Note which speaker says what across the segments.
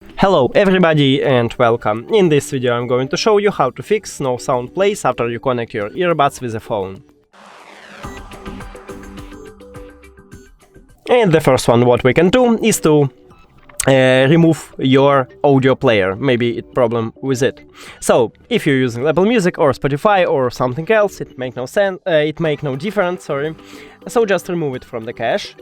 Speaker 1: Hello everybody and welcome. In this video I'm going to show you how to fix no sound plays after you connect your earbuds with a phone. And the first one what we can do is to remove your audio player, maybe it's problem with it. So if you're using Apple Music or Spotify or something else, it make no difference, so just remove it from the cache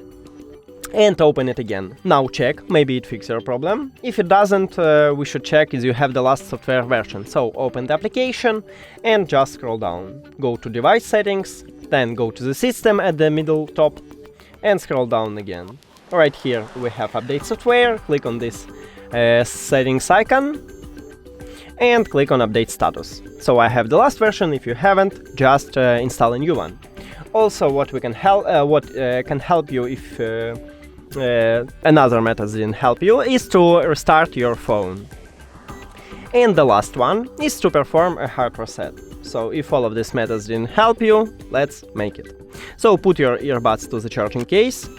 Speaker 1: and open it again. Now check, maybe it fixes your problem. If it doesn't, we should check if you have the last software version. So open the application and just scroll down. Go to device settings, then go to the system at the middle top and scroll down again. Right here we have update software, click on this settings icon and click on update status. So I have the last version. If you haven't, just install a new one. Also what can help you if another method didn't help you is to restart your phone. And the last one is to perform a hard reset. So if all of these methods didn't help you, let's make it. So put your earbuds to the charging case,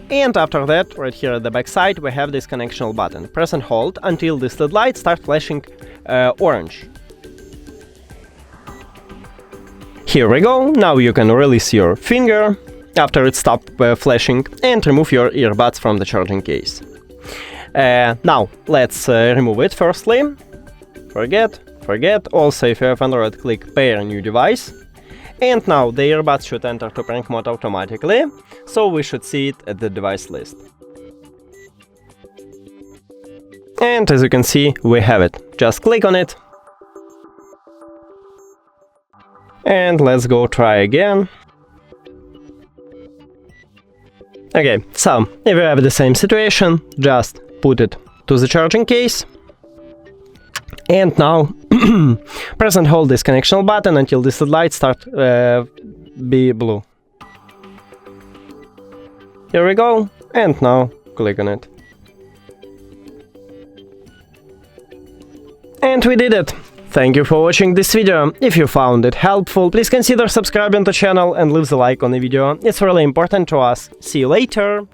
Speaker 1: and after that, right here at the back side, we have this connectional button. Press and hold until this LED light starts flashing orange. Here we go. Now you can release your finger after it stopped flashing and remove your earbuds from the charging case. Now let's remove it firstly. Forget. Also, if you have Android, click pair new device. And now the earbuds should enter to prank mode automatically, so we should see it at the device list. And as you can see, we have it. Just click on it. And let's go try again. Okay, so if you have the same situation, just put it to the charging case. And now press and hold this connectional button until this light starts be blue. Here we go, and now click on it. And we did it! Thank you for watching this video. If you found it helpful, please consider subscribing to the channel and leave the like on the video. It's really important to us. See you later!